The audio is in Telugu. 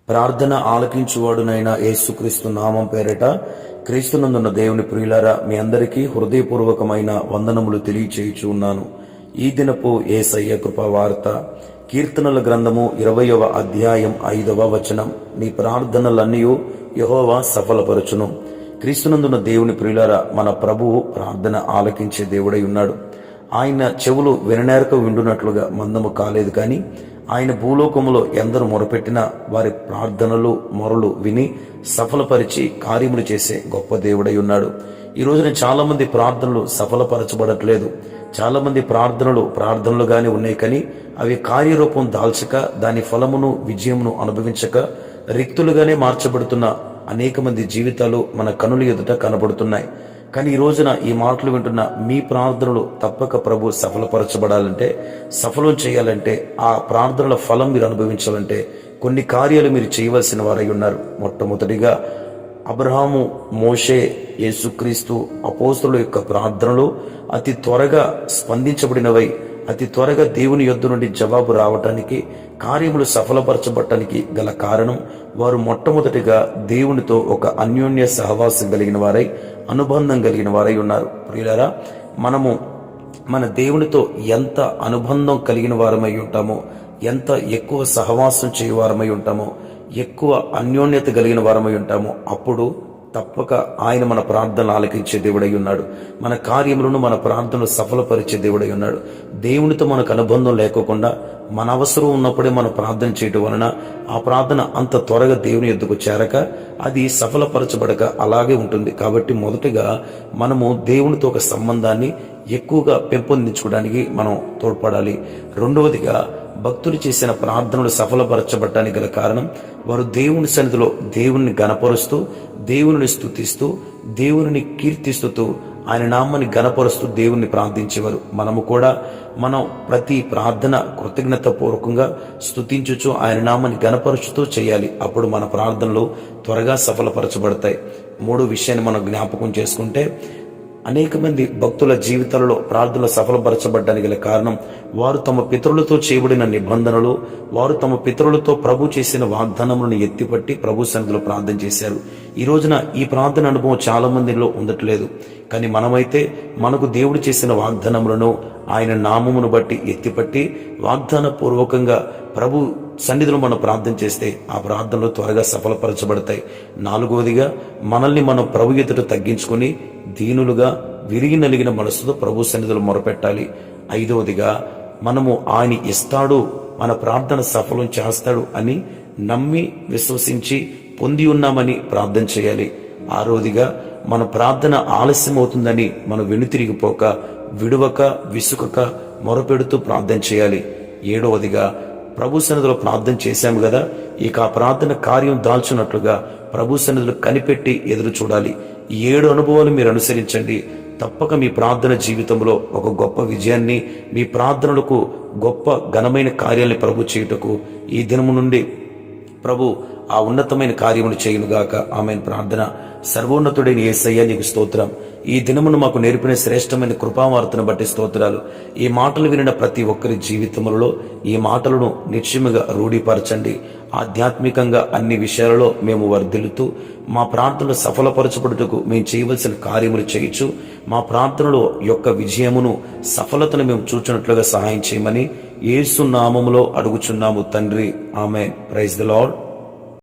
ప్రార్థన ఆలకించువాడునైన యేసుక్రీస్తు నామం పేరిట క్రీస్తునందున్న దేవుని ప్రియులారా, మీ అందరికీ హృదయపూర్వకమైన వందనములు తెలియచేయుచు ఉన్నాను. ఈ దినపు యేసయ్య కృపా వార్త కీర్తనల గ్రంథము 20వ అధ్యాయం 5వ వచనం. నీ ప్రార్థనలన్నీ యెహోవా సఫలపరచును. క్రీస్తునందున్న దేవుని ప్రియులారా, మన ప్రభువు ప్రార్థన ఆలకించే దేవుడై ఉన్నాడు. ఆయన చెవులు విననేరక విండునట్లుగా మందము కాలేదు, కానీ ఆయన భూలోకములో ఎందరు మొరపెట్టినా వారి ప్రార్థనలు మొరలు విని సఫలపరిచి కార్యములు చేసే గొప్ప దేవుడై ఉన్నాడు. ఈ రోజున చాలా మంది ప్రార్థనలు సఫలపరచబడట్లేదు. చాలా మంది ప్రార్థనలుగానే ఉన్నాయి, కానీ అవి కార్యరూపం దాల్చక దాని ఫలమును విజయమును అనుభవించక రిక్తులుగానే మార్చబడుతున్న అనేక మంది జీవితాలు మన కనుల ఎదుట కనబడుతున్నాయి. కానీ ఈ రోజున ఈ మాటలు వింటున్న మీ ప్రార్థనలు తప్పక ప్రభు సఫలపరచబడాలంటే, సఫలం చేయాలంటే, ఆ ప్రార్థనల ఫలం మీరు అనుభవించాలంటే కొన్ని కార్యాలు మీరు చేయవలసిన వారై ఉన్నారు. మొట్టమొదటిగా అబ్రహాము, మోషే, యేసుక్రీస్తు అపోస్తలుల యొక్క ప్రార్థనలు అతి త్వరగా స్పందించబడినవై, అతి త్వరగా దేవుని యొద్ద నుండి జవాబు రావటానికి, కార్యములు సఫలపరచబడటానికి గల కారణం వారు మొట్టమొదటిగా దేవునితో ఒక అన్యోన్య సహవాసం కలిగిన వారై, అనుబంధం కలిగిన వారై ఉన్నారు. ప్రియులారా, మనము మన దేవునితో ఎంత అనుబంధం కలిగిన వారమై ఉంటామో, ఎంత ఎక్కువ సహవాసం చేయవారమై ఉంటామో, ఎక్కువ అన్యోన్యత కలిగిన వారమై ఉంటామో, అప్పుడు తప్పక ఆయన మన ప్రార్థనలు ఆలకించే దేవుడై ఉన్నాడు. మన కార్యములను, మన ప్రార్థనలు సఫలపరిచే దేవుడై ఉన్నాడు. దేవునితో మనకు అనుబంధం లేకోకుండా మన అవసరం ఉన్నప్పుడే మనం ప్రార్థన చేయటం వలన ఆ ప్రార్థన అంత త్వరగా దేవుని యొద్దకు చేరక అది సఫలపరచబడక అలాగే ఉంటుంది. కాబట్టి మొదటగా మనము దేవునితో ఒక సంబంధాన్ని ఎక్కువగా పెంపొందించుకోవడానికి మనం తోడ్పడాలి. రెండవదిగా, భక్తులు చేసిన ప్రార్థనలు సఫలపరచబడటానికి గల కారణం వారు దేవుని సన్నిధిలో దేవుని గణపరుస్తూ, దేవుని స్తుతిస్తూ, దేవుని కీర్తిస్తూ, ఆయన నామాన్ని గణపరుస్తూ దేవుణ్ణి ప్రార్థించేవారు. మనము కూడా మనం ప్రతి ప్రార్థన కృతజ్ఞత పూర్వకంగా స్తుతించుచు ఆయన నామాన్ని గణపరుచుతూ చేయాలి. అప్పుడు మన ప్రార్థనలు త్వరగా సఫలపరచబడతాయి. మూడో విషయాన్ని మనం జ్ఞాపకం చేసుకుంటే, అనేక మంది భక్తుల జీవితాలలో ప్రార్థనలు సఫలపరచబడ్డానికి గల కారణం వారు తమ పితరులతో చేయబడిన నిబంధనలు, వారు తమ పితరులతో ప్రభు చేసిన వాగ్దానములను ఎత్తిపట్టి ప్రభు సన్నిధిలో ప్రార్థన చేశారు. ఈ రోజున ఈ ప్రార్థన అనుభవం చాలా మందిలో ఉండట్లేదు. కానీ మనమైతే మనకు దేవుడు చేసిన వాగ్దానములను ఆయన నామమును బట్టి ఎత్తిపట్టి వాగ్దాన పూర్వకంగా ప్రభు సన్నిధిలో మనం ప్రార్థన చేస్తే ఆ ప్రార్థనలు త్వరగా సఫలపరచబడతాయి. నాలుగవదిగా, మనల్ని మనం ప్రభు ఎదుట తగ్గించుకొని దీనులుగా విరిగి నలిగిన మనసుతో ప్రభు సన్నిధిలో మొరపెట్టాలి. ఐదవదిగా, మనము ఆయన ఇస్తాడు, మన ప్రార్థన సఫలం చేస్తాడు అని నమ్మి విశ్వసించి పొంది ఉన్నామని ప్రార్థన చేయాలి. ఆరవదిగా, మన ప్రార్థన ఆలస్యం అవుతుందని మనం వెనుతిరిగిపోక, విడువక, విసుకక మొరపెడుతూ ప్రార్థన చేయాలి. ఏడవదిగా, ప్రభు సన్నిధిలో ప్రార్థన చేశాము కదా, ఇక ఆ ప్రార్థన కార్యం దాల్చున్నట్లుగా ప్రభు సన్నిధిలో కనిపెట్టి ఎదురు చూడాలి. ఈ 7 అనుభవాలు మీరు అనుసరించండి. తప్పక మీ ప్రార్థన జీవితంలో ఒక గొప్ప విజయాన్ని, మీ ప్రార్థనలకు గొప్ప ఘనమైన కార్యాన్ని ప్రభు చేయుటకు ఈ దినము నుండి ప్రభు ఆ ఉన్నతమైన కార్యములు చేయునుగాక. ఆమెన్. ప్రార్థన. సర్వోన్నతుడైన యేసయ్య, నీకు స్తోత్రం. ఈ దినమును మాకు నేర్పిన శ్రేష్టమైన కృపావార్తను బట్టి స్తోత్రాలు. ఈ మాటలు వినిన ప్రతి ఒక్కరి జీవితములలో ఈ మాటలను నిశ్చయముగా రూఢీపరచండి. ఆధ్యాత్మికంగా అన్ని విషయాలలో మేము వర్ధిల్లుతూ మా ప్రార్థనలు సఫలపరచబడుటకు మేము చేయవలసిన కార్యములు చేయొచ్చు. మా ప్రార్థనలో యొక్క విజయమును, సఫలతను మేము చూచినట్లుగా సహాయం చేయమని యేసు నామములో అడుగుచున్నాము తండ్రి. ఆమేన్. Praise the lord.